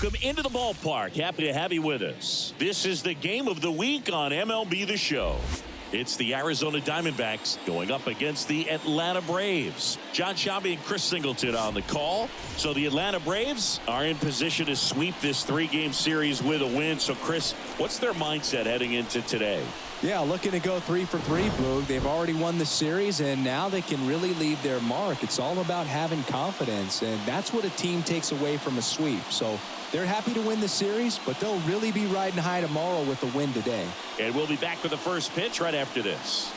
welcome into the ballpark. Happy to have you with us. This is the game of the week on MLB The Show. It's the Arizona Diamondbacks going up against the Atlanta Braves. John Shabby and Chris Singleton on the call. So the Atlanta Braves are in position to sweep this three-game series with a win. So, Chris, what's their mindset heading into today? Yeah, looking to go 3 for 3, Boog. They've already won the series, and now they can really leave their mark. It's all about having confidence, and that's what a team takes away from a sweep. So they're happy to win the series, but they'll really be riding high tomorrow with the win today. And we'll be back with the first pitch right after this.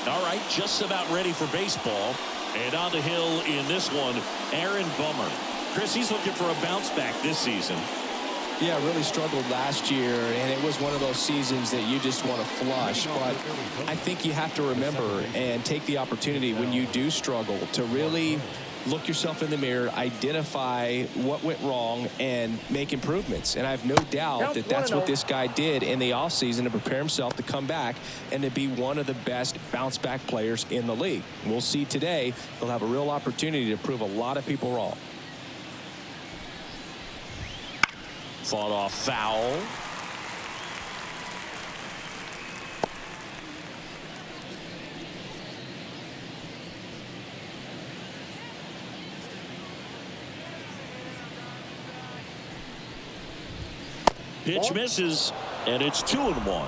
All right, just about ready for baseball. And on the hill in this one, Aaron Bummer. Chris, he's looking for a bounce back this season. Yeah, really struggled last year, and it was one of those seasons that you just want to flush. But I think you have to remember and take the opportunity when you do struggle to really look yourself in the mirror, identify what went wrong, and make improvements. And I have no doubt that that's what this guy did in the offseason to prepare himself to come back and to be one of the best bounce-back players in the league. We'll see today. He'll have a real opportunity to prove a lot of people wrong. Fought off foul. Pitch misses, and it's 2-1.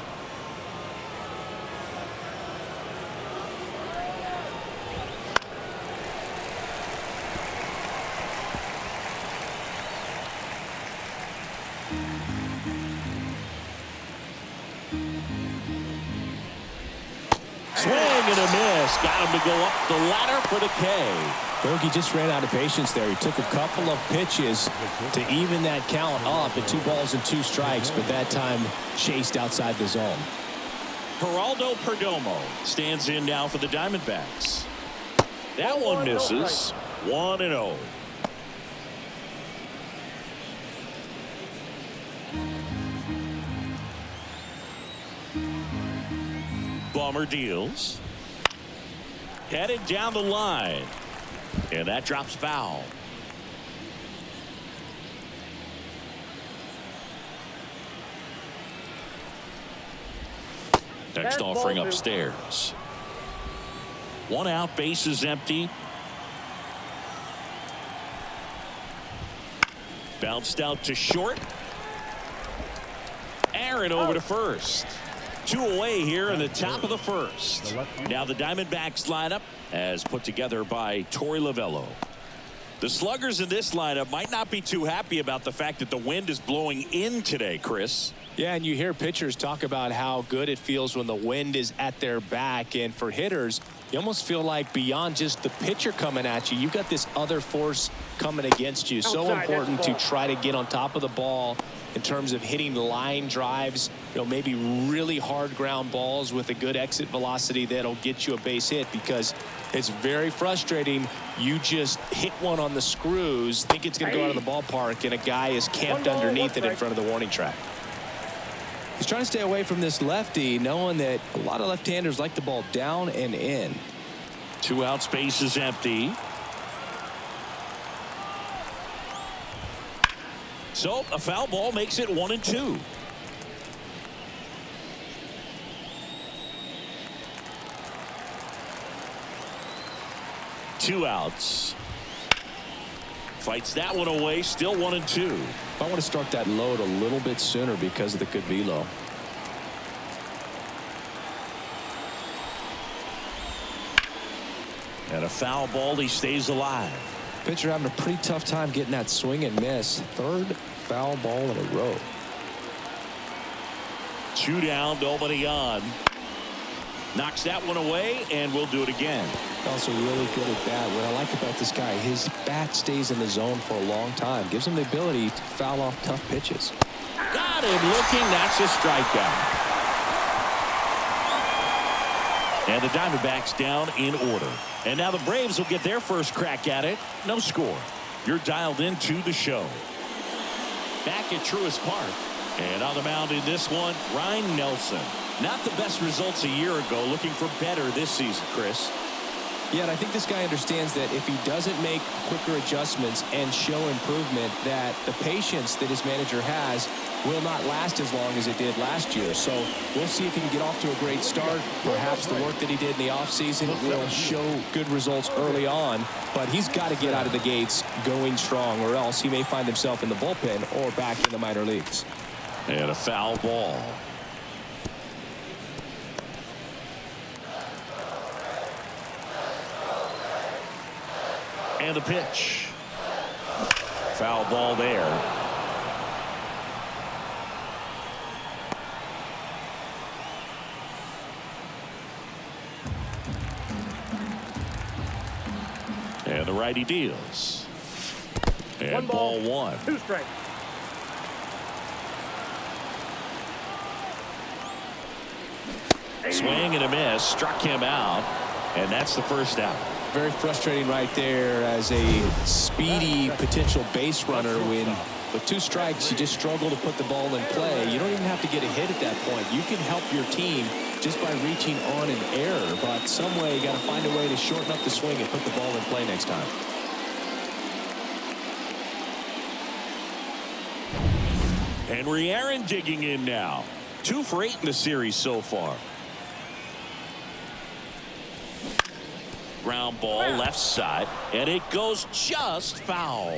Swing and a miss. Got him to go up the ladder for the K. Bogey just ran out of patience there. He took a couple of pitches to even that count up at 2 balls and 2 strikes, but that time chased outside the zone. Geraldo Perdomo stands in now for the Diamondbacks. That one misses. 1-0. Bummer deals. Headed down the line. And that drops foul. Next offering upstairs. 1 out, base is empty. Bounced out to short. Aaron over to first. 2 away here in the top of the first. Now the Diamondbacks lineup as put together by Torey Lovello. The sluggers in this lineup might not be too happy about the fact that the wind is blowing in today, Chris. Yeah, and you hear pitchers talk about how good it feels when the wind is at their back. And for hitters, you almost feel like beyond just the pitcher coming at you, you've got this other force coming against you. So important to try to get on top of the ball in terms of hitting line drives, maybe really hard ground balls with a good exit velocity that'll get you a base hit, because it's very frustrating. You just hit one on the screws, think it's going to go out of the ballpark, and a guy is camped underneath it in front of the warning track. He's trying to stay away from this lefty, knowing that a lot of left-handers like the ball down and in. 2 out, space is empty. So a foul ball makes it 1-2. Two outs. Fights that one away. Still 1-2. I want to start that load a little bit sooner because of the good velo. And a foul ball. He stays alive. Pitcher having a pretty tough time getting that swing and miss. 3rd foul ball in a row. 2 down, nobody on. Knocks that one away, and we'll do it again. Also really good at that. What I like about this guy, his bat stays in the zone for a long time. Gives him the ability to foul off tough pitches. Got him looking. That's a strikeout. And the Diamondbacks down in order. And now the Braves will get their first crack at it. No score. You're dialed into the show. Back at Truist Park. And on the mound in this one, Ryan Nelson. Not the best results a year ago. Looking for better this season, Chris. Yeah, and I think this guy understands that if he doesn't make quicker adjustments and show improvement, that the patience that his manager has will not last as long as it did last year. So we'll see if he can get off to a great start. Perhaps the work that he did in the offseason will show good results early on, but he's got to get out of the gates going strong, or else he may find himself in the bullpen or back in the minor leagues. And a foul ball. And the pitch. Foul ball there. And the righty deals. And ball one. 2 strikes. Swing and a miss. Struck him out. And that's the first out. Very frustrating right there as a speedy potential base runner when with 2 strikes you just struggle to put the ball in play. You don't even have to get a hit at that point. You can help your team just by reaching on an error, but some way you got to find a way to shorten up the swing and put the ball in play next time. Henry Aaron digging in now. 2 for 8 in the series so far. Ground ball left side, and it goes just foul.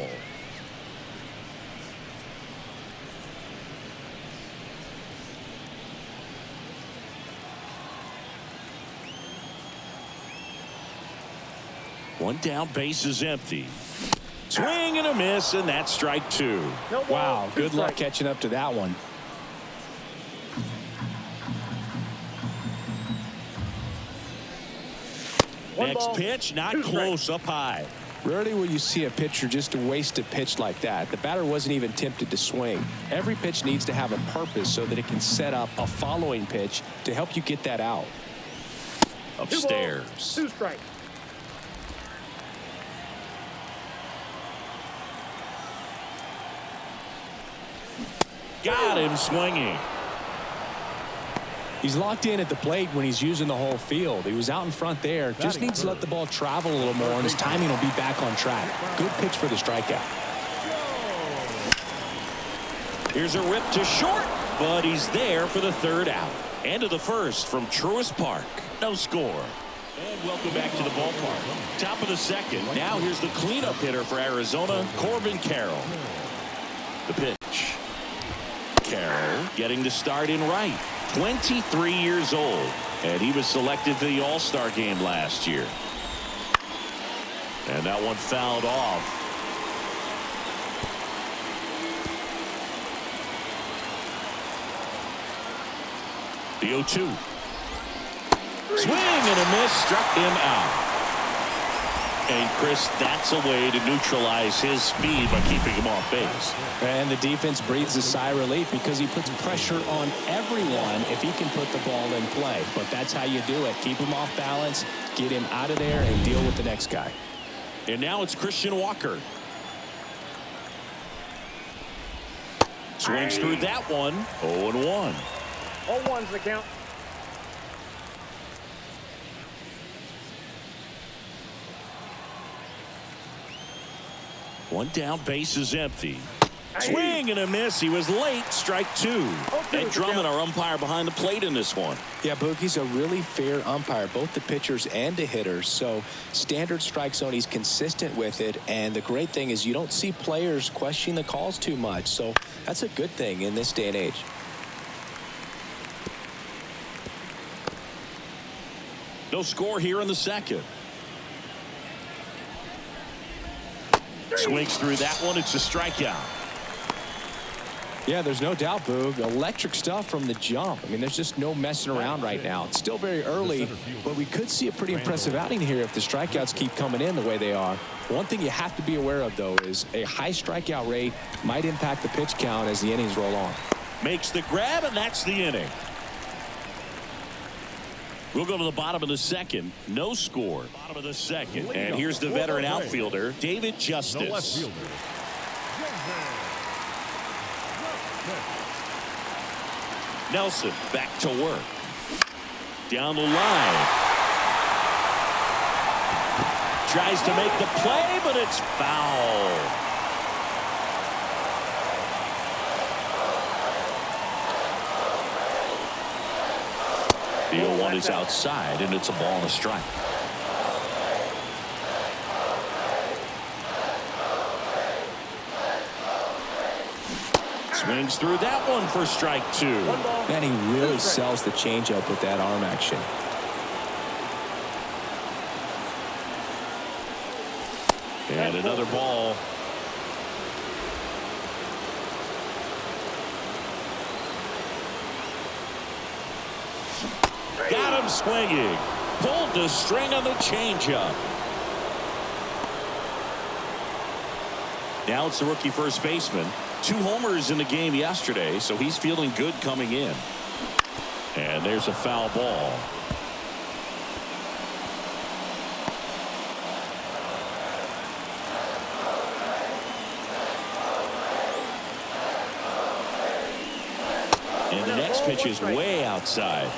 One down, base is empty. Swing and a miss, and that's strike 2. Wow, good luck catching up to that one. Next pitch, not close, up high. Rarely will you see a pitcher just waste a pitch like that. The batter wasn't even tempted to swing. Every pitch needs to have a purpose so that it can set up a following pitch to help you get that out. Upstairs. 2 strikes. Got him swinging. He's locked in at the plate when he's using the whole field. He was out in front there. Just needs to let the ball travel a little more, and his timing will be back on track. Good pitch for the strikeout. Here's a rip to short, but he's there for the 3rd out. End of the 1st from Truist Park. No score. And welcome back to the ballpark. Top of the 2nd. Now here's the cleanup hitter for Arizona, Corbin Carroll. The pitch. Carroll getting the start in right. 23 years old, and he was selected to the All-Star game last year. And that one fouled off. The 0-2. Swing and a miss, struck him out. And Chris, that's a way to neutralize his speed by keeping him off base. And the defense breathes a sigh of relief because he puts pressure on everyone if he can put the ball in play. But that's how you do it. Keep him off balance, get him out of there, and deal with the next guy. And now it's Christian Walker. Swings through that one. 0-1. 0-1's the count. One down, base is empty. Swing and a miss. He was late. Strike 2. And Drummond, our umpire behind the plate in this one. Yeah, Boogie's a really fair umpire, both the pitchers and the hitters. So standard strike zone, he's consistent with it. And the great thing is you don't see players questioning the calls too much. So that's a good thing in this day and age. No score here in the 2nd. Swings through that one. It's a strikeout. Yeah, there's no doubt, Boog. Electric stuff from the jump. I mean, there's just no messing around right now. It's still very early, but we could see a pretty impressive outing here if the strikeouts keep coming in the way they are. One thing you have to be aware of, though, is a high strikeout rate might impact the pitch count as the innings roll on. Makes the grab, and that's the inning. We'll go to the bottom of the 2nd. No score. Bottom of the 2nd. And here's the veteran outfielder, David Justice. Nelson back to work. Down the line. tries to make the play, but it's foul. The 0-1 is outside, and it's a ball and a strike. Swings through that one for strike 2. Man, he really sells the changeup with that arm action. And another ball. Got him swinging. Pulled the string on the changeup. Now it's the rookie first baseman. 2 homers in the game yesterday, so he's feeling good coming in. And there's a foul ball. And the next pitch is way outside.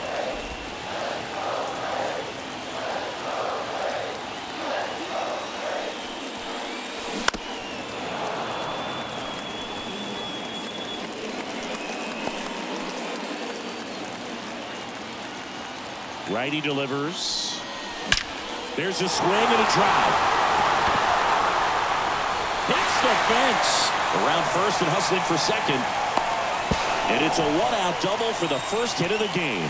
Righty delivers. There's a swing and a drive. Hits the fence. Around first and hustling for second. And it's a 1-out double for the first hit of the game.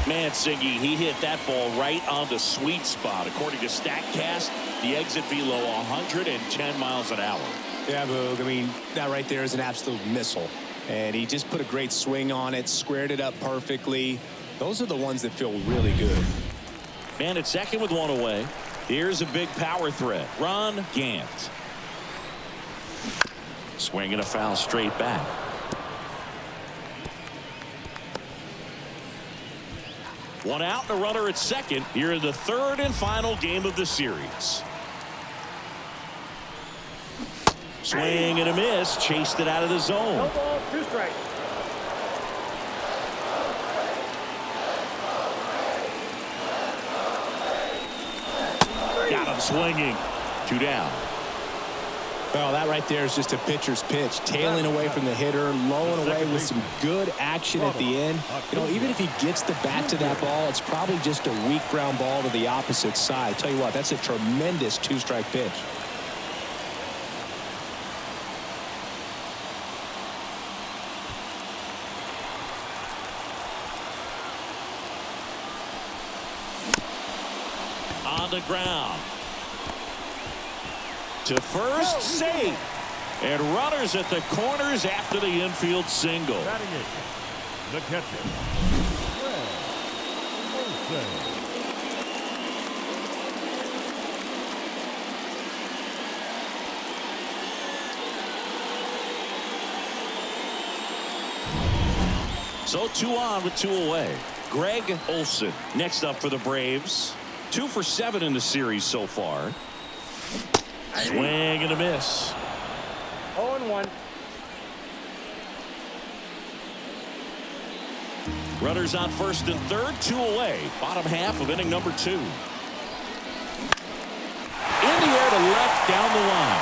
Mancini, he hit that ball right on the sweet spot. According to StatCast, the exit below 110 miles an hour. Yeah, Boog. I mean, that right there is an absolute missile. And he just put a great swing on it, squared it up perfectly. Those are the ones that feel really good. Man at second with 1 away. Here's a big power threat. Ron Gant. Swinging a foul straight back. One out and a runner at second here in the third and final game of the series. Swing and a miss. Chased it out of the zone. No ball, 2 strikes. Got him swinging. 2 down. Well, that right there is just a pitcher's pitch. Tailing away from the hitter, lowing away with some good action at the end. You know, even if he gets the bat to that ball, it's probably just a weak ground ball to the opposite side. Tell you what, that's a tremendous 2-strike pitch. On the ground. To first, safe. And runners at the corners after the infield single. Batting it, the catcher, So 2 on with 2 away. Greg Olson next up for the Braves. 2 for 7 in the series so far. Swing and a miss. 0-1. Runners on first and third, 2 away. Bottom half of inning number 2. In the air to left down the line.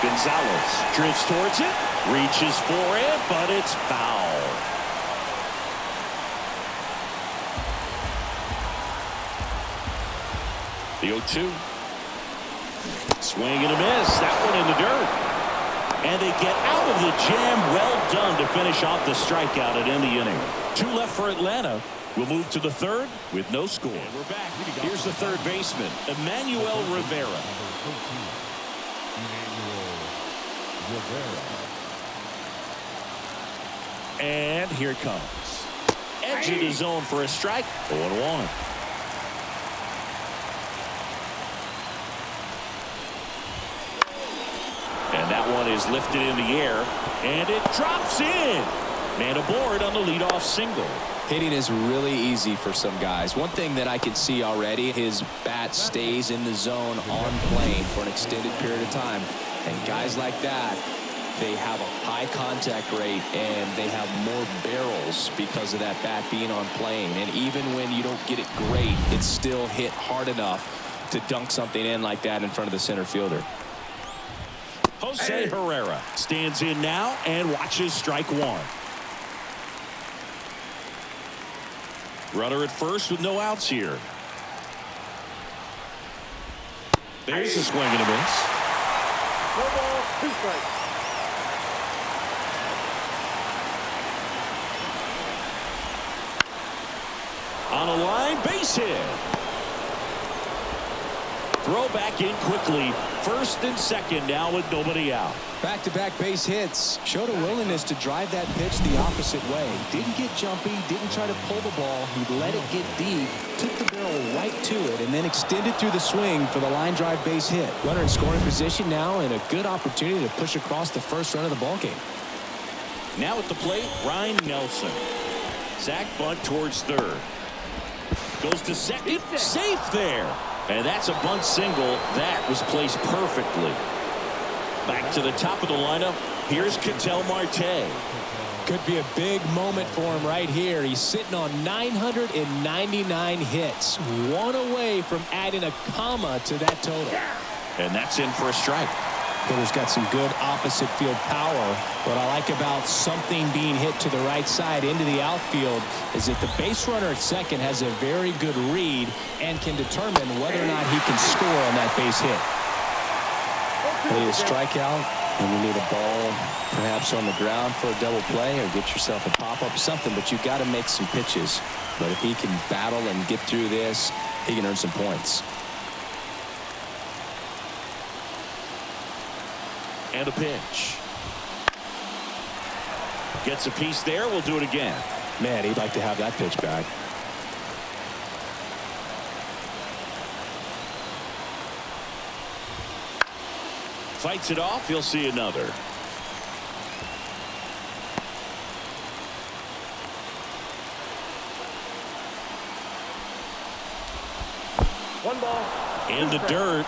Gonzalez drifts towards it, reaches for it, but it's foul. The 0-2. Swing and a miss. That one in the dirt. And they get out of the jam. Well done to finish off the strikeout and end the inning. 2 left for Atlanta. We'll move to the third with no score. And we're back. Here's the third baseman, Emmanuel Rivera. And here it comes. Edge of the zone for a strike. 0-1. And that one is lifted in the air, and it drops in. Man aboard on the leadoff single. Hitting is really easy for some guys. One thing that I can see already, his bat stays in the zone on plane for an extended period of time. And guys like that, they have a high contact rate and they have more barrels because of that bat being on plane. And even when you don't get it great, it's still hit hard enough to dunk something in like that in front of the center fielder. Jose Herrera stands in now and watches strike one. Runner at first with no outs here. There's a swing and a miss. No ball, 2 strikes. On a line, base hit. Throw back in quickly. First and second now with nobody out. Back-to-back base hits. Showed a willingness to drive that pitch the opposite way. Didn't get jumpy, didn't try to pull the ball. He let it get deep, took the barrel right to it, and then extended through the swing for the line drive base hit. Runner in scoring position now, and a good opportunity to push across the first run of the ballgame. Now at the plate, Ryan Nelson. Sack bunt towards third. Goes to second. Safe there. And that's a bunt single. That was placed perfectly. Back to the top of the lineup. Here's Ketel Marte. Could be a big moment for him right here. He's sitting on 999 hits. One away from adding a comma to that total. And that's in for a strike. Hitter's got some good opposite field power. What I like about something being hit to the right side into the outfield is that the base runner at second has a very good read and can determine whether or not he can score on that base hit. You need a strikeout, and you need a ball perhaps on the ground for a double play, or get yourself a pop-up or something, but you've got to make some pitches. But if he can battle and get through this, he can earn some points. And a pitch. Gets a piece there. We'll do it again. Man, he'd like to have that pitch back. Fights it off. You'll see another. One ball. In the dirt.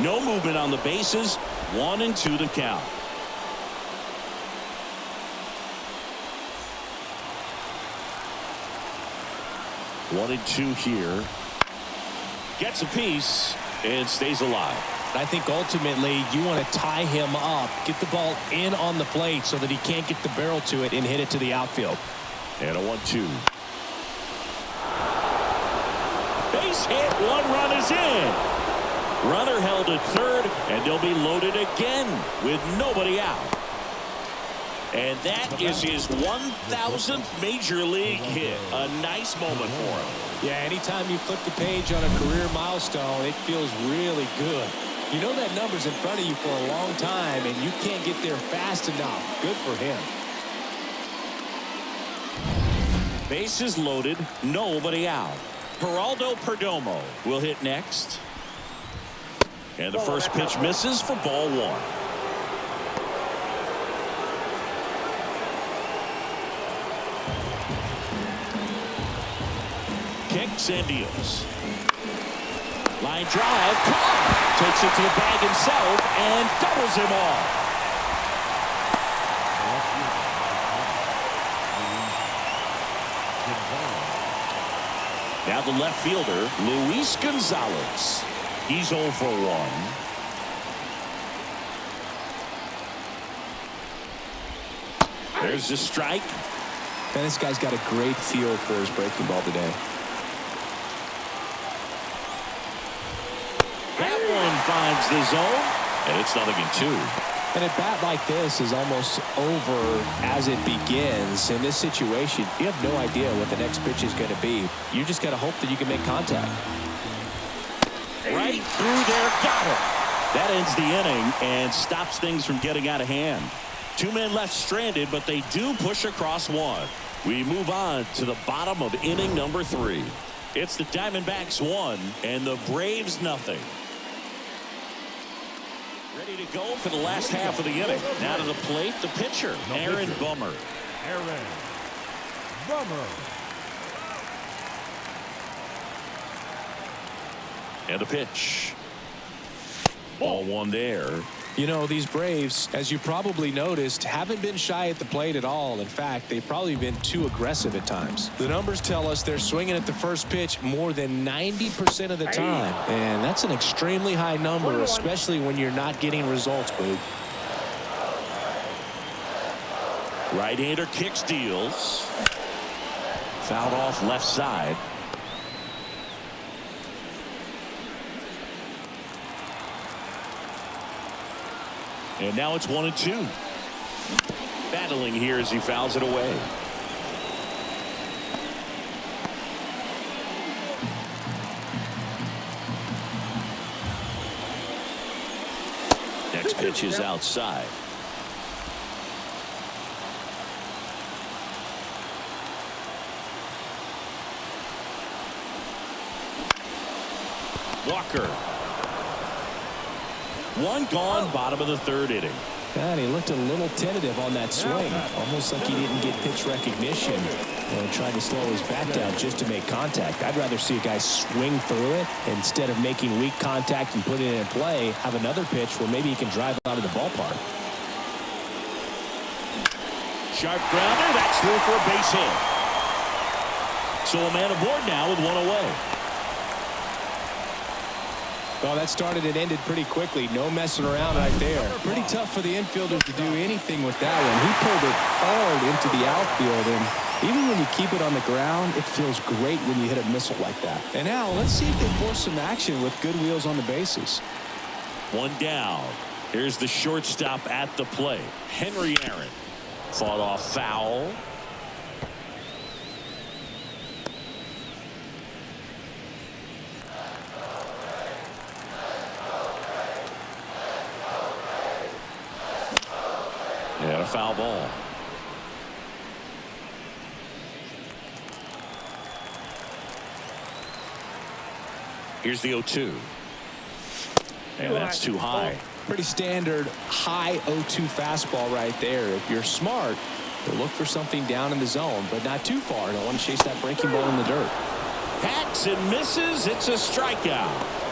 No movement on the bases. 1-2 the count. One and two here. Gets a piece and stays alive. I think ultimately you want to tie him up, get the ball in on the plate so that he can't get the barrel to it and hit it to the outfield. And a 1-2. Base hit. One run is in. Runner held at third, and they'll be loaded again with nobody out. And that is his 1,000th major league hit. A nice moment for him. Yeah, anytime you flip the page on a career milestone, it feels really good. You know that number's in front of you for a long time, and you can't get there fast enough. Good for him. Bases loaded, nobody out. Geraldo Perdomo will hit next. And the first pitch misses for ball one. Kicks and deals. Line drive. Caught. Takes it to the bag himself and doubles him off. Now the left fielder, Luis Gonzalez. He's 0 for 1. There's the strike. And this guy's got a great feel for his breaking ball today. That one finds the zone, and it's 0-2. And a bat like this is almost over as it begins. In this situation, you have no idea what the next pitch is going to be. You just got to hope that you can make contact. Right through there, got it. That ends the inning and stops things from getting out of hand. 2 men left stranded, but they do push across one. We move on to the bottom of inning number 3. It's the Diamondbacks 1 and the Braves 0. Ready to go for the last half of the inning. Now to the plate, the pitcher, Aaron Bummer. Aaron Bummer. And a pitch. Ball 1 there. You know, these Braves, as you probably noticed, haven't been shy at the plate at all. In fact, they've probably been too aggressive at times. The numbers tell us they're swinging at the first pitch more than 90% of the time. And that's an extremely high number, especially when you're not getting results, Boog. Right-hander kicks, deals. Fouled off left side. And now it's 1-2. Battling here as he fouls it away. Next pitch is outside. Walker. One gone, bottom of the third inning. God, he looked a little tentative on that swing. Almost like he didn't get pitch recognition. And tried to slow his bat down just to make contact. I'd rather see a guy swing through it instead of making weak contact and putting it in play. Have another pitch where maybe he can drive out of the ballpark. Sharp grounder. That's through for a base hit. So a man aboard now with one away. Well, that started and ended pretty quickly. No messing around right there. Pretty tough for the infielder to do anything with that one. He pulled it hard into the outfield, and even when you keep it on the ground, it feels great when you hit a missile like that. And now let's see if they force some action with good wheels on the bases. One down. Here's the shortstop at the plate. Henry Aaron. Fought off foul. And a foul ball. Here's the 0-2. And that's too high. Pretty standard high 0-2 fastball right there. If you're smart, you'll look for something down in the zone, but not too far. Don't want to chase that breaking ball in the dirt. Hacks and misses. It's a strikeout.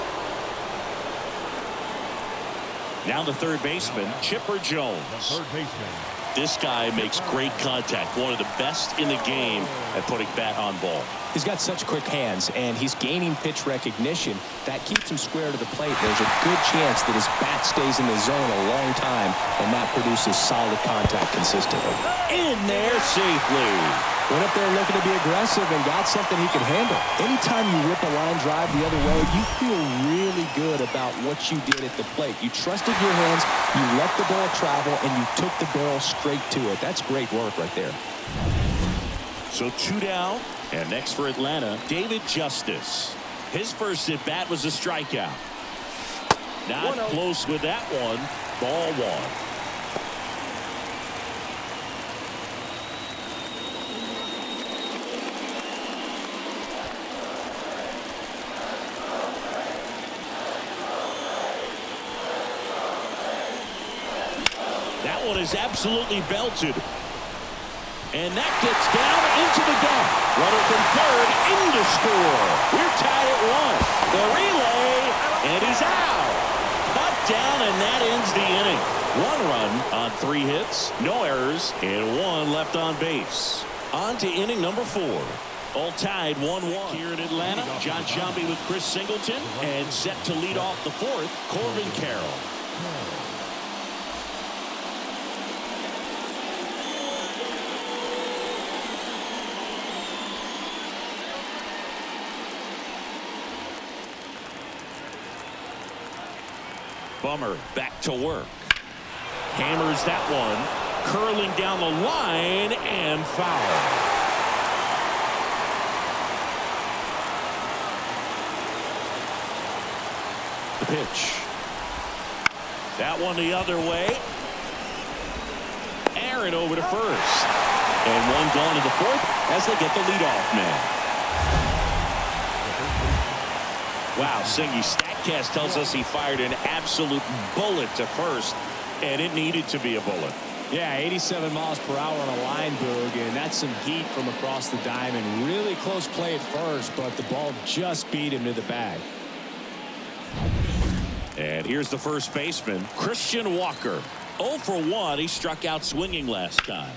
Now the third baseman, Chipper Jones. The third baseman. This guy makes great contact. One of the best in the game at putting bat on ball. He's got such quick hands, and he's gaining pitch recognition. That keeps him square to the plate. There's a good chance that his bat stays in the zone a long time, and that produces solid contact consistently. In there safely. Went up there looking to be aggressive and got something he can handle. Anytime you rip a line drive the other way, you feel really good about what you did at the plate. You trusted your hands, you let the ball travel, and you took the barrel straight to it. That's great work right there. So two down, and next for Atlanta, David Justice. His first at bat was a strikeout. Not close with that one. Ball one. That one is absolutely belted. And that gets down into the gap. Runner from third in to score. We're tied at one. The relay, and he's out. Cut down, and that ends the inning. One run on 3 hits, no errors, and 1 left on base. On to inning number 4. All tied 1-1 here in Atlanta. John Shelby with Chris Singleton, and set to lead off the 4th, Corbin Carroll. Bummer back to work. Hammers that one. Curling down the line and foul. The pitch. That one the other way. Aaron over to first. And one gone to the 4th as they get the leadoff man. Wow, Singy, StatCast tells us he fired an absolute bullet to first, and it needed to be a bullet. Yeah, 87 miles per hour on a line, Boog, and that's some heat from across the diamond. Really close play at first, but the ball just beat him to the bag. And here's the first baseman, Christian Walker. 0 for 1. He struck out swinging last time.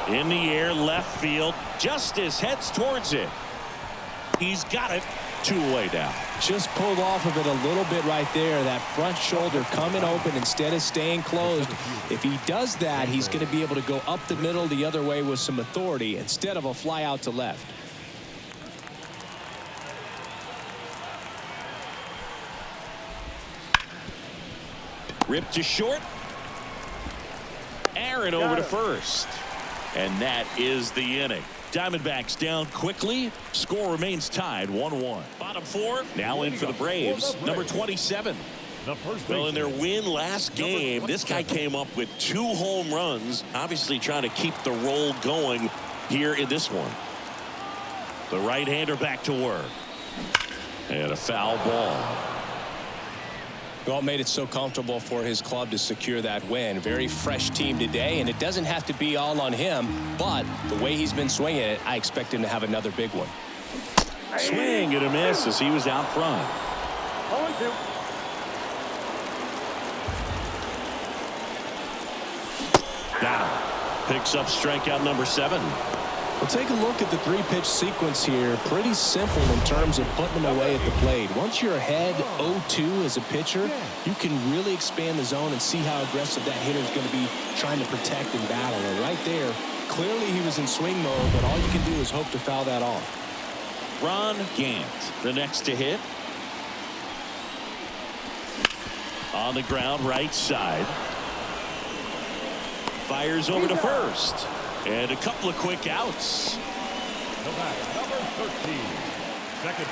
In the air, left field. Justice heads towards it. He's got it. 2 away now. Just pulled off of it a little bit right there. That front shoulder coming open instead of staying closed. If he does that, he's going to be able to go up the middle the other way with some authority instead of a fly out to left. Ripped to short. Aaron over to first. And that is the inning. Diamondbacks down quickly. Score remains tied 1-1. Bottom 4 now in for the Braves. Number 27. Well, in their win last game, this guy came up with 2 home runs. Obviously trying to keep the roll going here in this one. The right-hander back to work. And a foul ball. Well, made it so comfortable for his club to secure that win. Very fresh team today, and it doesn't have to be all on him, but the way he's been swinging it, I expect him to have another big one. Swing and a miss as he was out front. 0-2. Down. Picks up strikeout number 7. Well, take a look at the 3-pitch sequence here. Pretty simple in terms of putting them away at the plate. Once you're ahead 0-2 as a pitcher, you can really expand the zone and see how aggressive that hitter is going to be trying to protect and battle. And right there, clearly he was in swing mode, but all you can do is hope to foul that off. Ron Gant, the next to hit. On the ground, right side. Fires over to first. And a couple of quick outs.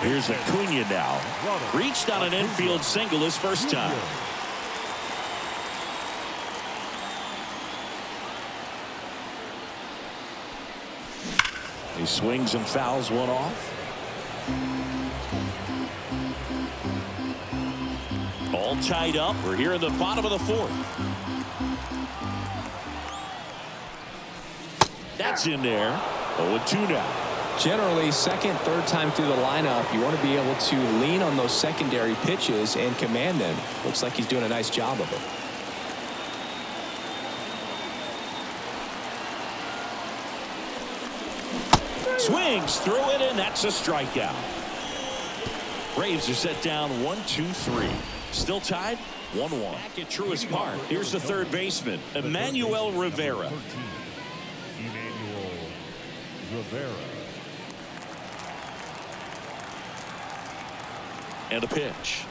Here's Acuna now. Reached on an infield single his first time. He swings and fouls one off. All tied up. We're here in the bottom of the 4th. That's in there. 0-2 now. Generally, second, third time through the lineup, you want to be able to lean on those secondary pitches and command them. Looks like he's doing a nice job of it. Swings through it, and that's a strikeout. Braves are set down 1-2-3. Still tied 1-1. Back at Truist Park. Here's the third baseman, Emmanuel Rivera. And a pitch.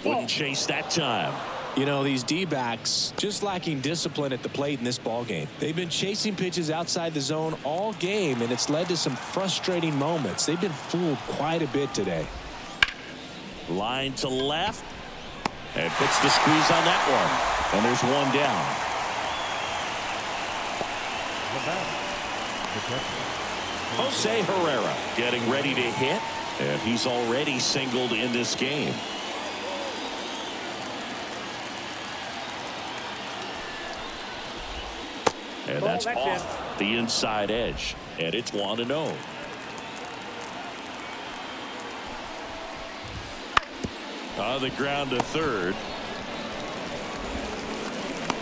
Wouldn't chase that time. You know, these D-backs just lacking discipline at the plate in this ball game. They've been chasing pitches outside the zone all game, and it's led to some frustrating moments. They've been fooled quite a bit today. Line to left. And puts the squeeze on that one. And there's one down. Jose Herrera getting ready to hit, and he's already singled in this game. And that's off the inside edge, and it's 1-0. On the ground to third.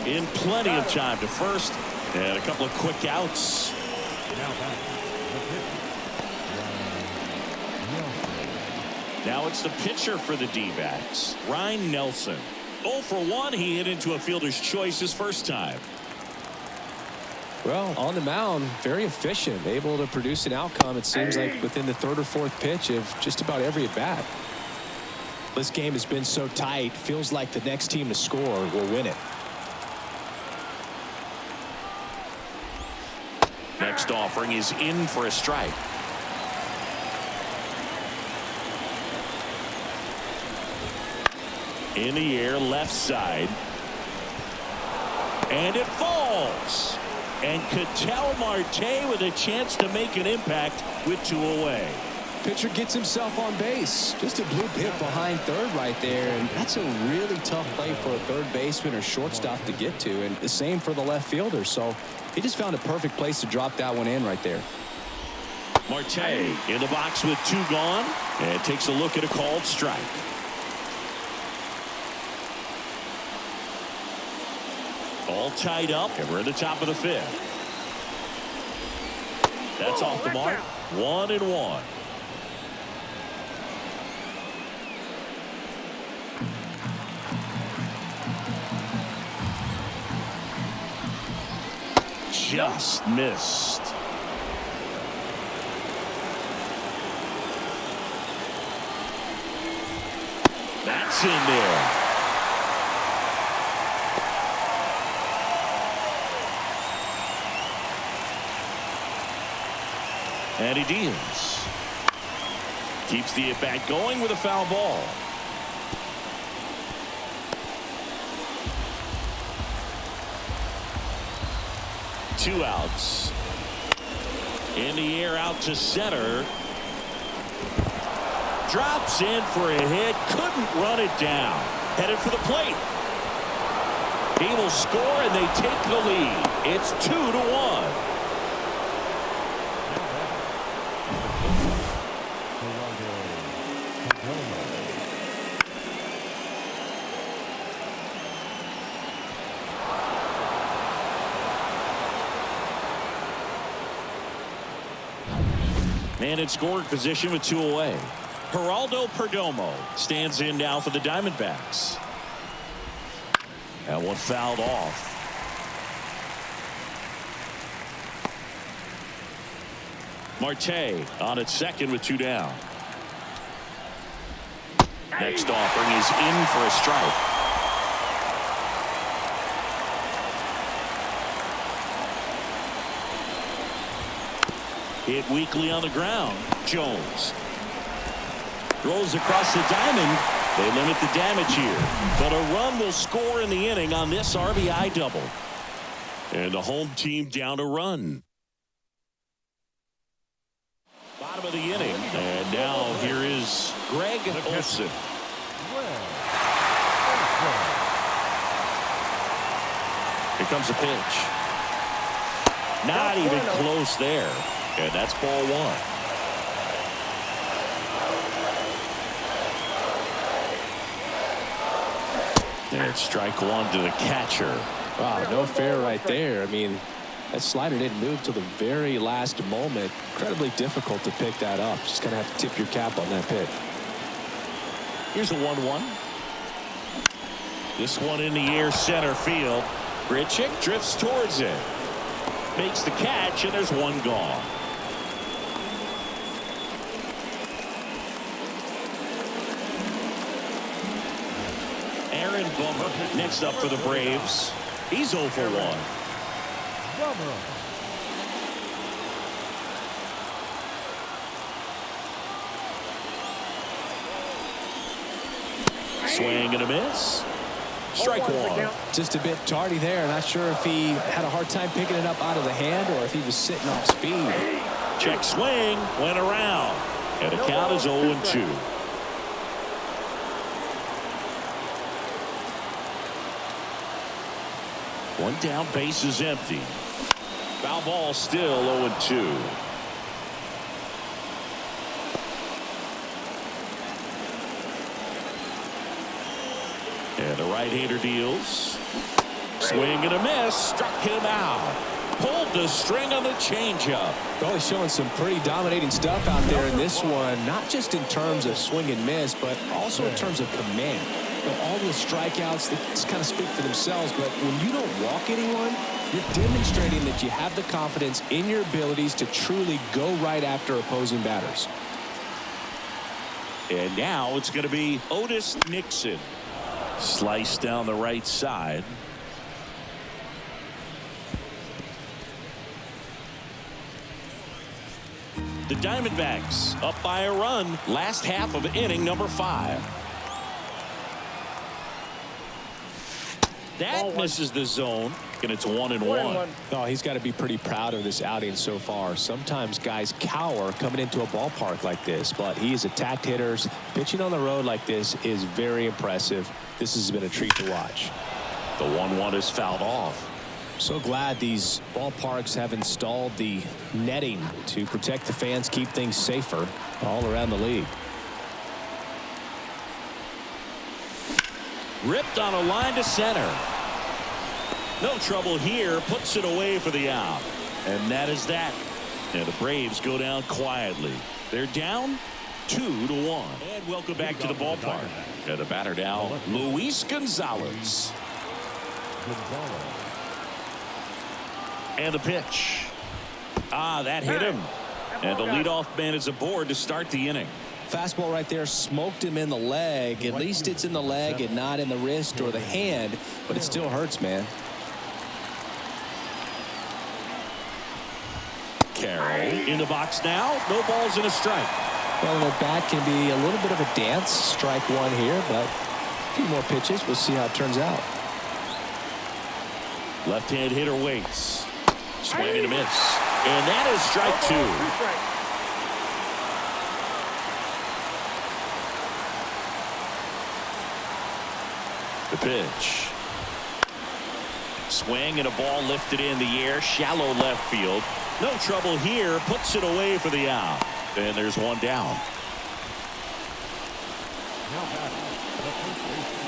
In plenty of time to first, and a couple of quick outs. Now it's the pitcher for the D-backs, Ryan Nelson. 0 for 1. He hit into a fielder's choice his first time. Well, on the mound, very efficient, able to produce an outcome, it seems like, within the 3rd or 4th pitch of just about every at-bat. This game has been so tight, feels like the next team to score will win it. Next offering is in for a strike. In the air, left side. And it falls. And Ketel Marte with a chance to make an impact with 2 away. Pitcher gets himself on base. Just a blue hit behind third right there, and that's a really tough play for a third baseman or shortstop to get to, and the same for the left fielder. So he just found a perfect place to drop that one in right there. Marte in the box with 2 gone, and takes a look at a called strike. All tied up, and we're at the top of the 5th. That's off the mark. 1-1. Just missed. That's in there. And he deals. Keeps the at-bat going with a foul ball. Two outs. In the air out to center. Drops in for a hit. Couldn't run it down. Headed for the plate. He will score and they take the lead. It's 2-1. Man in scoring position with 2 away. Geraldo Perdomo stands in now for the Diamondbacks. That one fouled off. Marte on at second with 2 down. Next offering is in for a strike. Hit weakly on the ground. Jones rolls across the diamond. They limit the damage here, but a run will score in the inning on this RBI double. And the home team down a run. Bottom of the inning, and now here is Greg Olson. Here comes a pitch. Not even close there. And that's ball 1. And strike 1 to the catcher. Wow, no fair right there. I mean, that slider didn't move till the very last moment. Incredibly difficult to pick that up. Just gonna have to tip your cap on that pitch. Here's a 1-1. This one in the air center field. Grichuk drifts towards it. Makes the catch, and there's one gone. Aaron Bummer next up for the Braves. He's 0 for 1. Swing and a miss. Strike 1. Just a bit tardy there. Not sure if he had a hard time picking it up out of the hand or if he was sitting off speed. Check swing, went around, and the count is 0-2. One down, base is empty. Foul ball, still 0-2. And the right-hander deals. Swing and a miss. Struck him out. Pulled the string on the changeup. Well, he's showing some pretty dominating stuff out there in this one. Not just in terms of swing and miss, but also in terms of command. All the strikeouts that kind of speak for themselves, but when you don't walk anyone, you're demonstrating that you have the confidence in your abilities to truly go right after opposing batters. And now it's going to be Otis Nixon. Slice down the right side. The Diamondbacks up by a run. Last half of inning number 5. That misses the zone, and it's 1-1. Oh, he's got to be pretty proud of this outing so far. Sometimes guys cower coming into a ballpark like this, but he has attacked hitters. Pitching on the road like this is very impressive. This has been a treat to watch. The 1-1 is fouled off. So glad these ballparks have installed the netting to protect the fans, keep things safer all around the league. Ripped on a line to center. No trouble here. Puts it away for the out. And that is that. And the Braves go down quietly. They're down 2-1. And welcome back to the ballpark. And the batter now, Luis Gonzalez. And the pitch. That hit him. And the leadoff man is aboard to start the inning. Fastball right there smoked him in the leg. At least it's in the leg and not in the wrist or the hand, but it still hurts, man. Carroll in the box now. No balls and a strike. Well, the bat can be a little bit of a dance. Strike one here, but a few more pitches. We'll see how it turns out. Left-hand hitter waits. Swing and a miss. And that is strike two. The pitch. Swing and a ball lifted in the air. Shallow left field. No trouble here. Puts it away for the out. And there's one down. Now back to the first baseman,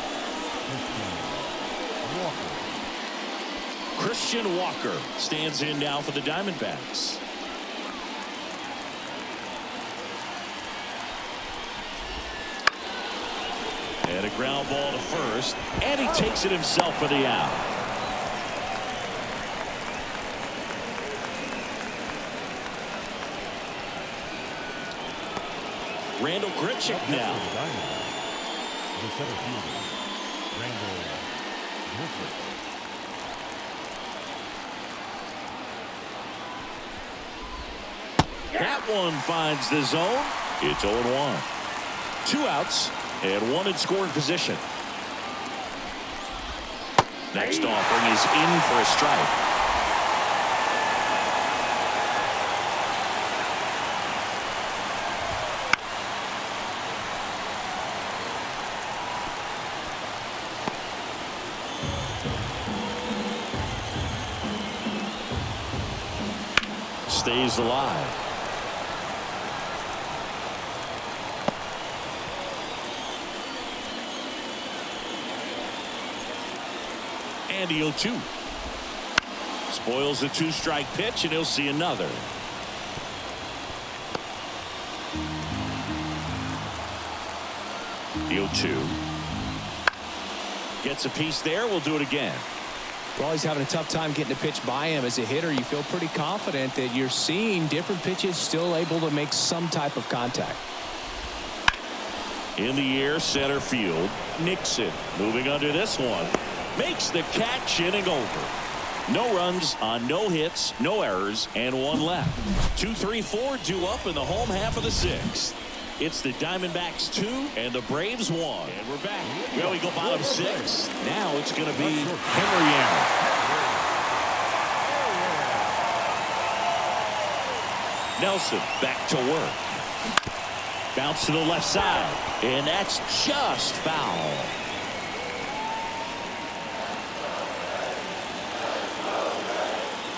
Christian Walker stands in now for the Diamondbacks. And a ground ball to first. And he takes it himself for the out. Randall Grichuk now. The center fielder, Randall Grichuk. That one finds the zone. It's 0-1. 2 outs and 1 in scoring position. Next offering is in for a strike. Stays alive. And the 0-2. Spoils the 2-strike pitch, and he'll see another. The 0-2. Gets a piece there. We'll do it again. Well, he's having a tough time getting a pitch by him. As a hitter, you feel pretty confident that you're seeing different pitches still able to make some type of contact. In the air, center field. Nixon moving under this one. Makes the catch, inning over. No runs on no hits, no errors, and 1 left. 2-3-4 due up in the home half of the 6th. It's the Diamondbacks 2 and the Braves 1. And we're back. Well, we go bottom 6. Now it's going to be Henry Aaron. Nelson back to work. Bounce to the left side. And that's just foul.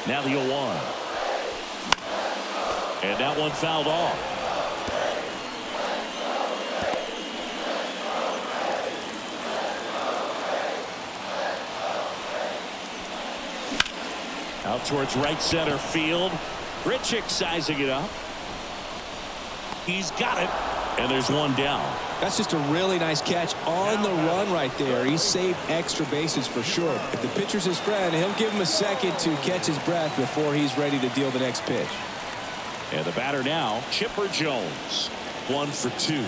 Now the 0-1. And that one fouled off. Out towards right center field. Grichuk sizing it up. He's got it. And there's one down. That's just a really nice catch on the run right there. He saved extra bases for sure. If the pitcher's his friend, he'll give him a second to catch his breath before he's ready to deal the next pitch. And the batter now, Chipper Jones. 1 for 2.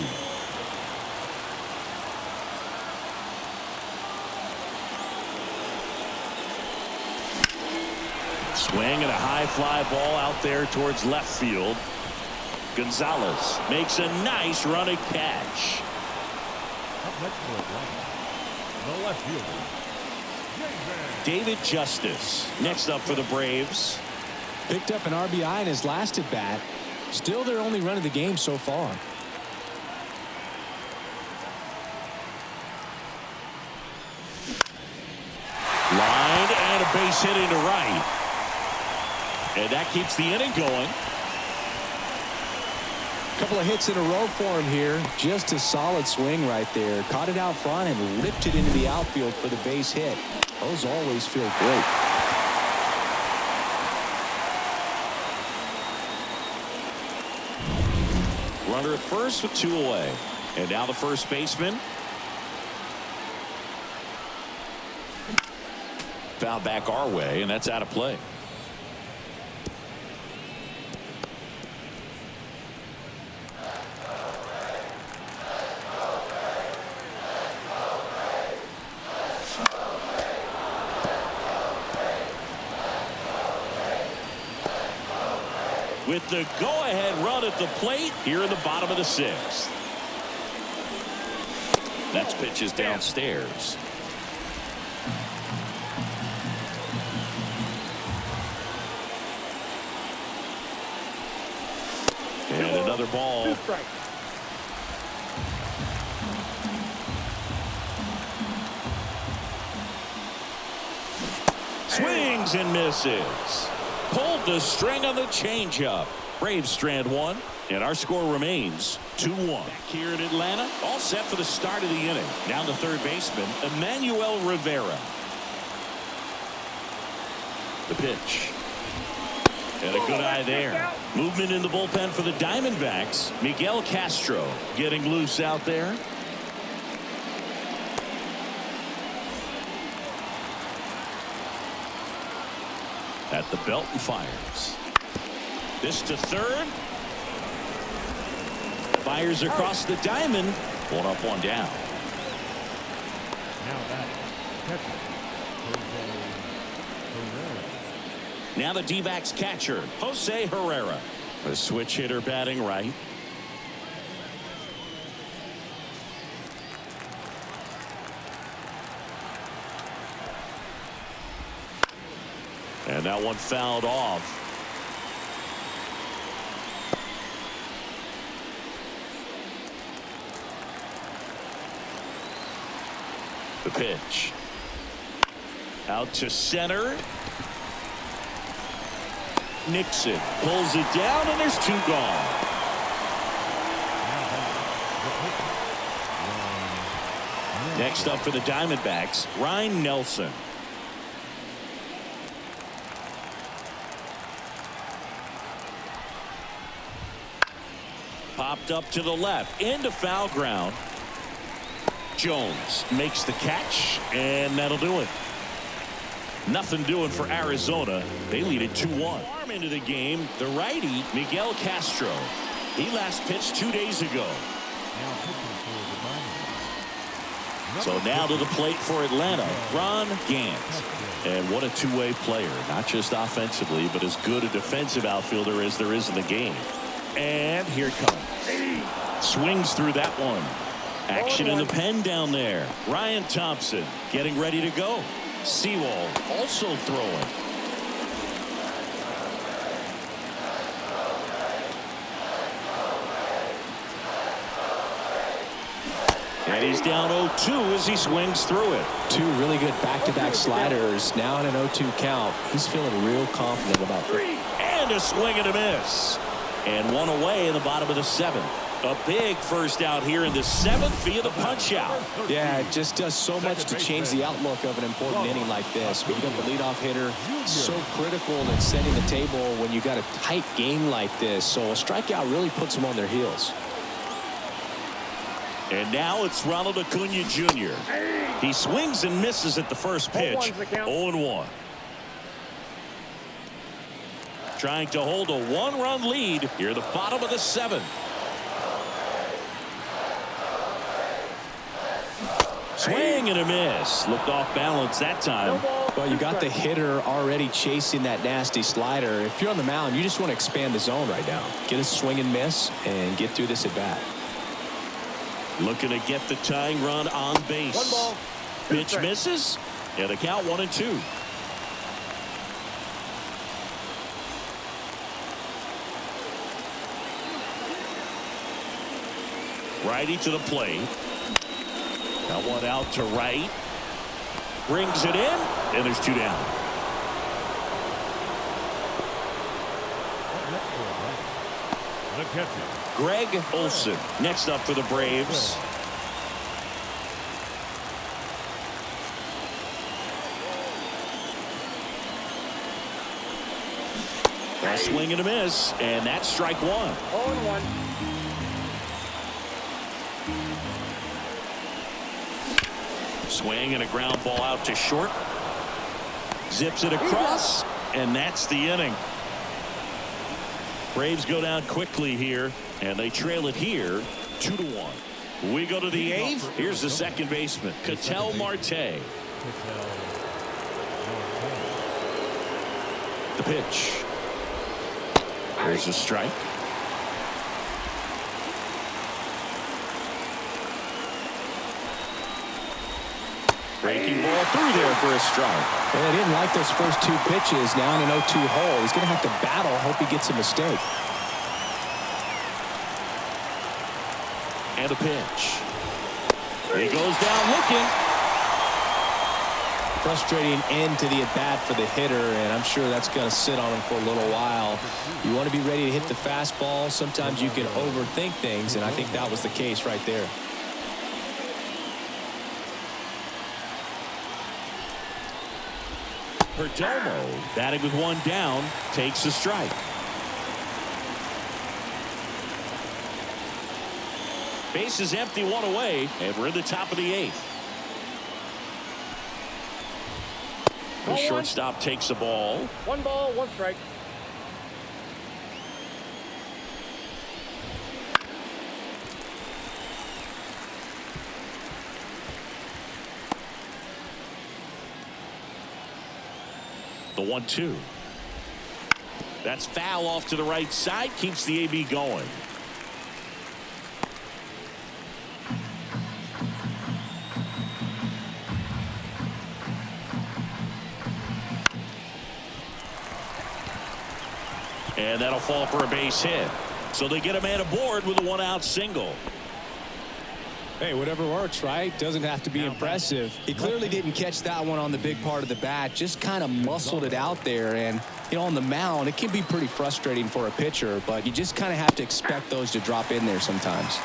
Swing and a high fly ball out there towards left field. Gonzalez makes a nice running catch. Up next for a run, the left fielder, David Justice next up for the Braves. Picked up an RBI in his last at bat. Still their only run of the game so far. Line and a base hit into right. And that keeps the inning going. Couple of hits in a row for him here. Just a solid swing right there. Caught it out front and ripped it into the outfield for the base hit. Those always feel great. Runner at first with 2 away. And now the first baseman. Foul back our way, and that's out of play. With the go-ahead run at the plate here in the bottom of the 6th. Next pitch is downstairs. And another ball. 2 strikes. Swings and misses. Pulled the string on the changeup. Braves strand 1, and our score remains 2-1. Back here in Atlanta, all set for the start of the inning. Now the third baseman, Emmanuel Rivera. The pitch. And a good eye there. Movement in the bullpen for the Diamondbacks. Miguel Castro getting loose out there. At the belt and fires. This to third. Fires across the diamond. 1 up, 1 down. Now that catcher, Herrera. Now the D-backs catcher, Jose Herrera. A switch hitter batting right. And that one fouled off. The pitch. Out to center. Nixon pulls it down, and there's 2 gone. Next up for the Diamondbacks, Ryan Nelson. Popped up to the left into foul ground. Jones makes the catch, and that'll do it. Nothing doing for Arizona. They lead it 2-1. Arm into the game, the righty Miguel Castro. He last pitched 2 days ago. Now pitching for the Diamondbacks. So now to the plate for Atlanta, Ron Gant. And what a two-way player, not just offensively, but as good a defensive outfielder as there is in the game. And here it comes. Swings through that one. Action in the pen down there. Ryan Thompson getting ready to go. Sewell also throwing. And he's down 0-2 as he swings through it. 2 really good back-to-back sliders. Now in an 0-2 count. He's feeling real confident about it. And a swing and a miss. And 1 away in the bottom of the 7th. A big first out here in the 7th via the punch out. Yeah, it just does so much to change the outlook of an important inning like this. When you got the leadoff hitter, so critical in setting the table when you got a tight game like this. So a strikeout really puts them on their heels. And now it's Ronald Acuna Jr. He swings and misses at the first pitch. 0-1. Trying to hold a 1-run lead here at the bottom of the 7th. Swing and a miss. Looked off balance that time. Well, you got the hitter already chasing that nasty slider. If you're on the mound, you just want to expand the zone right now. Get a swing and miss and get through this at bat. Looking to get the tying run on base. 1 ball. Pitch misses. And the count 1-2. Righty to the plate. That one out to right. Brings it in, and there's 2 down. The catcher. Greg Olson next up for the Braves. A swing and a miss, and that's strike one. 0-1. Swing and a ground ball out to short. Zips it across, and that's the inning. Braves go down quickly here, and they trail it here 2-1. We go to the eighth. Here's the second baseman, Ketel Marte. The pitch. There's a strike. Breaking ball through there for a strike. Well, they didn't like those first two pitches. Now in an 0-2 hole. He's going to have to battle. Hope he gets a mistake. And a pitch. He goes down looking. Frustrating end to the at-bat for the hitter, and I'm sure that's going to sit on him for a little while. You want to be ready to hit the fastball. Sometimes you can overthink things, and I think that was the case right there. Perdomo, batting with one down, takes a strike. Base is empty, one away, and we're in the top of the eighth. The shortstop takes the ball. 1 ball, 1 strike. The 1-2. That's foul off to the right side. Keeps the AB going. And that'll fall for a base hit. So they get a man aboard with a 1-out single. Hey, whatever works, right? Doesn't have to be impressive. He clearly didn't catch that one on the big part of the bat. Just kind of muscled it out there. And, you know, on the mound, it can be pretty frustrating for a pitcher, but you just kind of have to expect those to drop in there sometimes.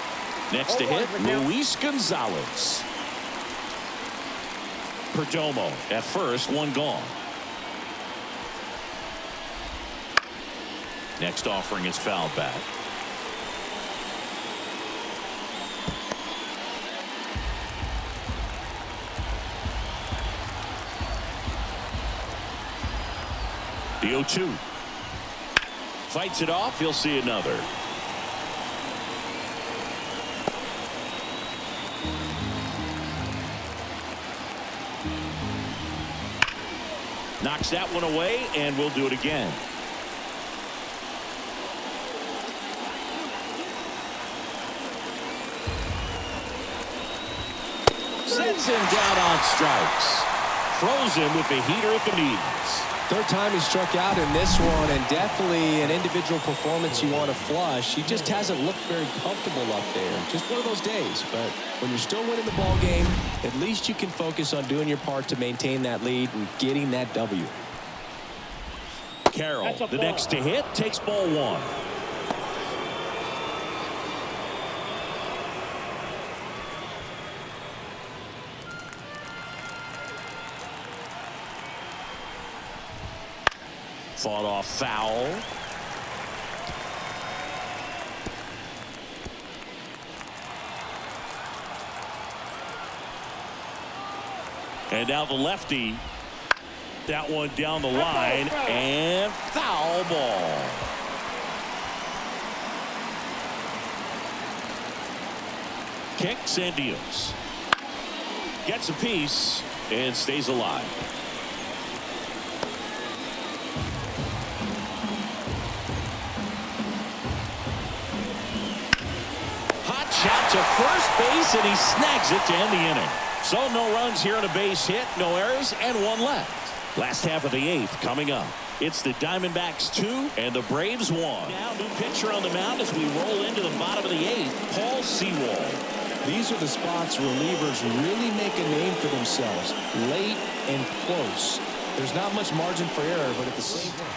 Next to hit, Luis Gonzalez. Perdomo at first, one gone. Next offering is fouled back. The 0-2. Fights it off. He'll see another. Knocks that one away, and we'll do it again. Sends him down on strikes. Throws him with the heater at the knees. Third time he struck out in this one, and definitely an individual performance you want to flush. He just hasn't looked very comfortable up there. Just one of those days. But when you're still winning the ball game, at least you can focus on doing your part to maintain that lead and getting that W. Carroll, the next to hit, takes ball one. Fought off foul. And now the lefty. That one down the line and foul ball. Kicks and deals. Gets a piece and stays alive. Hot shot to first base, and he snags it to end the inning. So no runs here on a base hit, no errors, and one left. Last half of the eighth coming up. It's the Diamondbacks 2 and the Braves 1. Now new pitcher on the mound as we roll into the bottom of the eighth, Paul Sewald. These are the spots relievers really make a name for themselves. Late and close. There's not much margin for error, but at the same time,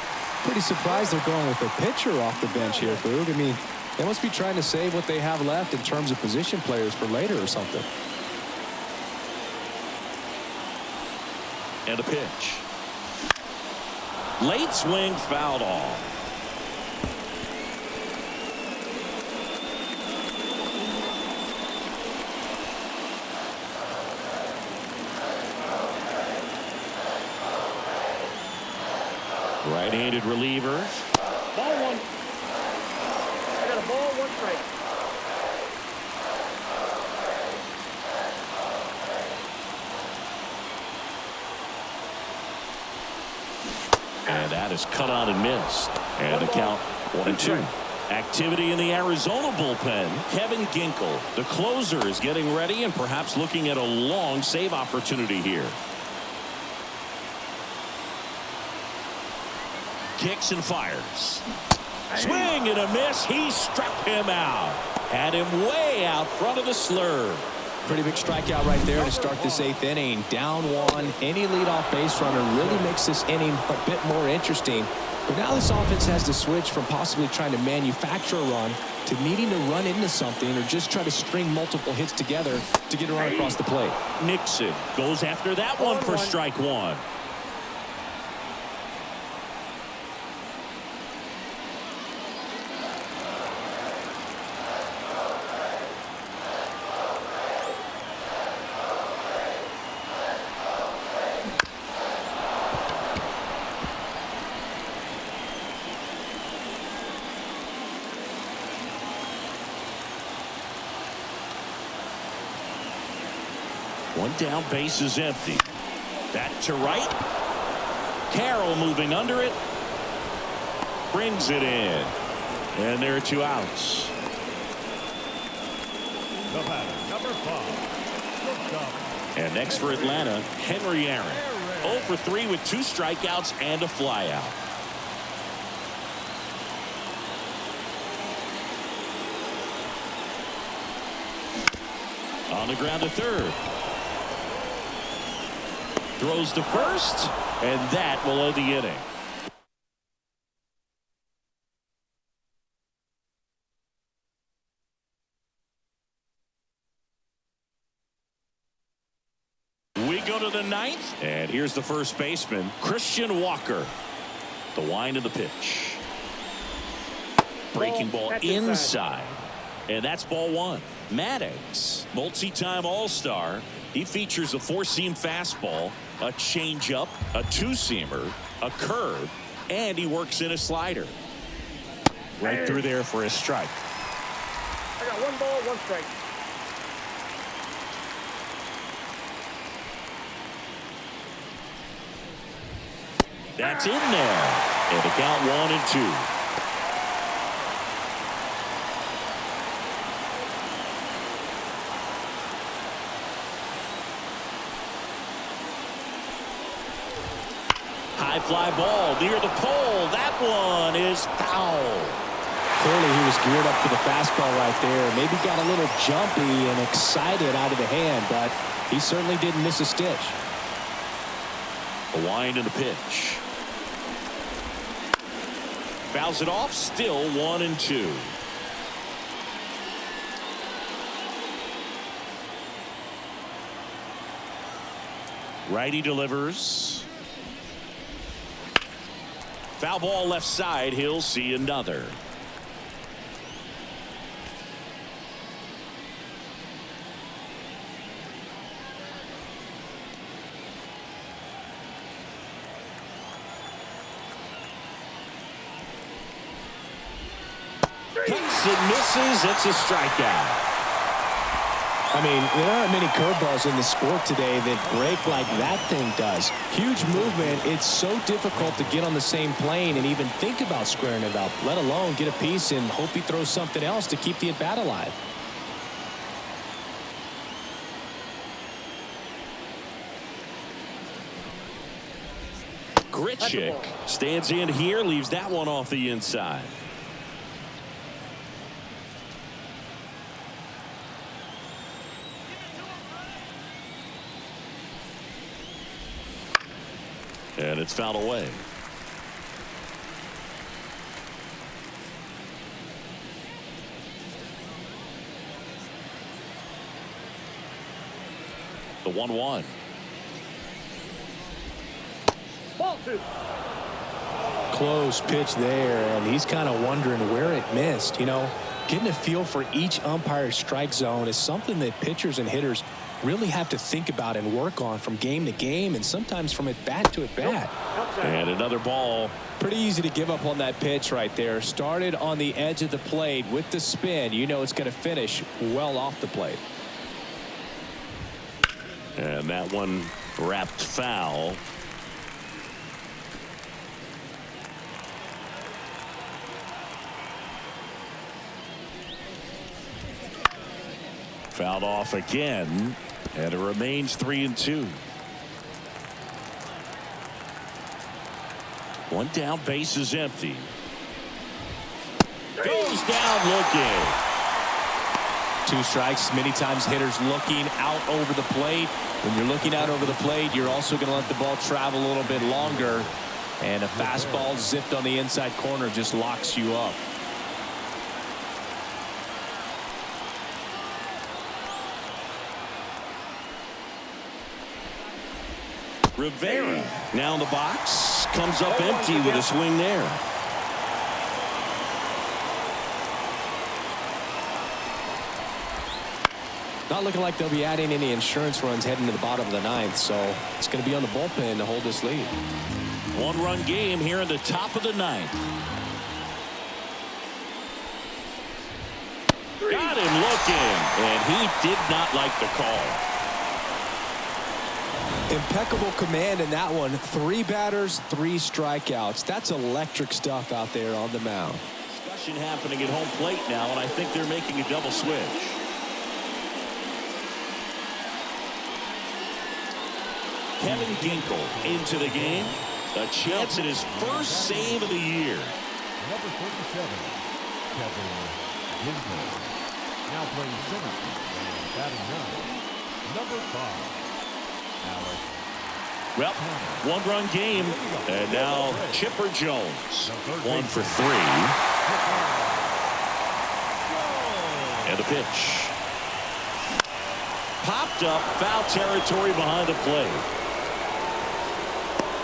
pretty surprised they're going with a pitcher off the bench here, Boog. I mean, They must be trying to save what they have left in terms of position players for later or something. And a pitch. Late swing, fouled off. Right-handed reliever. Ball one. I got a ball, one strike. And that is cut on and missed. And the count 1-2. Activity in the Arizona bullpen. Kevin Ginkel, the closer, is getting ready and perhaps looking at a long save opportunity here. Kicks and fires. Swing and a miss. He struck him out. Had him way out front of the slur. Pretty big strikeout right there to start this 8th inning. Down one. Any leadoff base runner really makes this inning a bit more interesting. But now this offense has to switch from possibly trying to manufacture a run to needing to run into something or just try to string multiple hits together to get a run across the plate. Nixon goes after that one for strike one. One down, base is empty. Back to right. Carroll moving under it. Brings it in. And there are 2 outs. The batter, number 5. And next for Atlanta, Henry Aaron. 0 for 3 with 2 strikeouts and a flyout. On the ground to third. Throws to first, and that will end the inning. We go to the 9th, and here's the first baseman, Christian Walker. The wind of the pitch. Breaking ball inside. And that's ball 1. Maddox, multi-time All-Star. He features a 4-seam fastball, a changeup, a 2-seamer, a curve, and he works in a slider. Right through there for a strike. I got 1 ball, 1 strike. That's in there. And the count 1-2. High fly ball near the pole. That one is foul. Clearly he was geared up for the fastball right there. Maybe got a little jumpy and excited out of the hand, but he certainly didn't miss a stitch. A wind and a pitch. Fouls it off. Still 1-2. Righty delivers. Foul ball left side. He'll see another. Cuts and misses. It's a strikeout. I mean, there aren't many curveballs in the sport today that break like that thing does. Huge movement. It's so difficult to get on the same plane and even think about squaring it up, let alone get a piece and hope he throws something else to keep the at-bat alive. Grichuk stands in here, leaves that one off the inside. And it's fouled away. The 1-1. Ball 2. Close pitch there, and he's kind of wondering where it missed. You know, getting a feel for each umpire's strike zone is something that pitchers and hitters really have to think about and work on from game to game, and sometimes from at bat to at bat. And another ball. Pretty easy to give up on that pitch right there. Started on the edge of the plate with the spin. You know it's going to finish well off the plate. And that one wrapped foul. Fouled off again, and it remains 3-2. One down, base is empty. Goes down looking. 2 strikes. Many times hitters looking out over the plate. When you're looking out over the plate, you're also going to let the ball travel a little bit longer, and a fastball zipped on the inside corner just locks you up. Rivera now in the box, comes up empty with a swing there. Not looking like they'll be adding any insurance runs heading to the bottom of the 9th, so it's going to be on the bullpen to hold this lead. 1-run game here in the top of the 9th. Got him looking, and he did not like the call. Impeccable command in that one. 3 batters, 3 strikeouts. That's electric stuff out there on the mound. Discussion happening at home plate now, and I think they're making a double switch. Kevin Ginkel into the game. A chance at his first save of the year. Number 37, Kevin Ginkel. Now playing center and batting number 5. Well, 1-run game, and now Chipper Jones, 1 for 3. And the pitch. Popped up, foul territory behind the plate.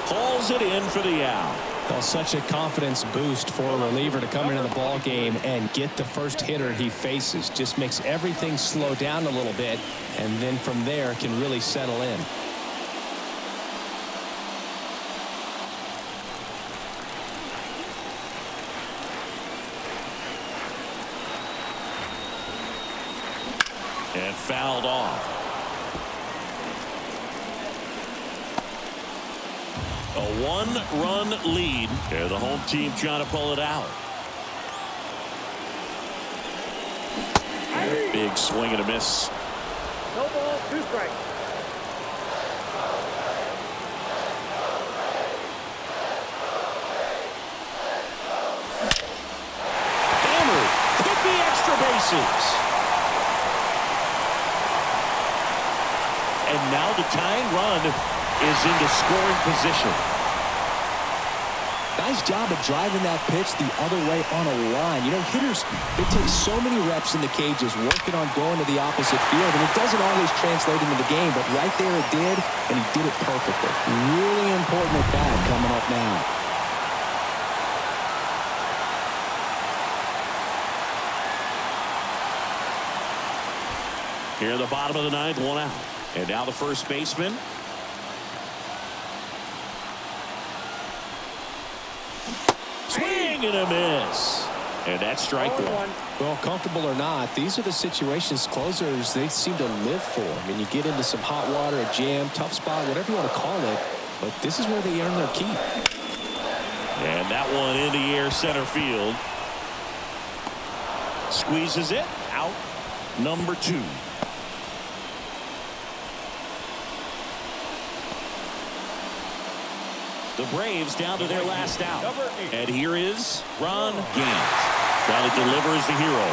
Hauls it in for the out. Well, such a confidence boost for a reliever to come into the ball game and get the first hitter he faces. Just makes everything slow down a little bit, and then from there can really settle in. And fouled off. A 1-run lead, and the home team trying to pull it out. Big swing and a miss. No ball, 2 strikes. Hammered, hit the extra bases. And now the tying run is into scoring position. Nice job of driving that pitch the other way on a line. You know, hitters, they take so many reps in the cages working on going to the opposite field, and it doesn't always translate into the game, but right there it did, and he did it perfectly. Really important at bat coming up now. Here at the bottom of the 9th, 1 out. And now the first baseman. Swing and a miss. And that's strike 1. Well, comfortable or not, these are the situations closers they seem to live for. I mean, you get into some hot water, a jam, tough spot, whatever you want to call it, but this is where they earn their keep. And that one in the air center field. Squeezes it out. Number 2. The Braves down to their last out. And here is Ron Gant. Trying to deliver as the hero.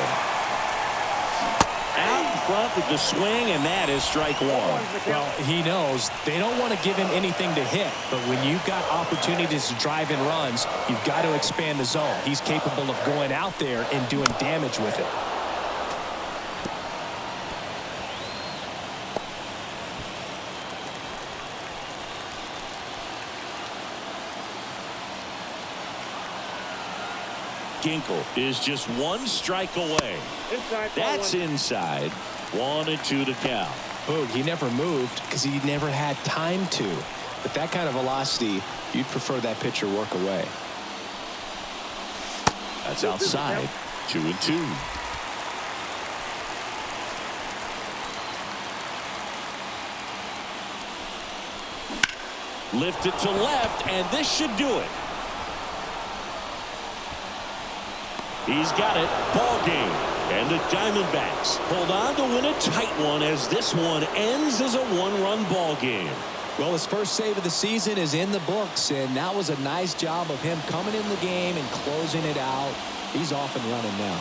Out in front with the swing, and that is strike 1. Well, he knows they don't want to give him anything to hit, but when you've got opportunities to drive in runs, you've got to expand the zone. He's capable of going out there and doing damage with it. Ginkel is just one strike away. That's inside. 1-2 to count. Boog, he never moved because he never had time to. But that kind of velocity, you'd prefer that pitcher work away. That's outside. 2-2. Lifted to left, and this should do it. He's got it. Ball game. And the Diamondbacks hold on to win a tight one as this one ends as a one-run ball game. Well, his first save of the season is in the books, and that was a nice job of him coming in the game and closing it out. He's off and running now.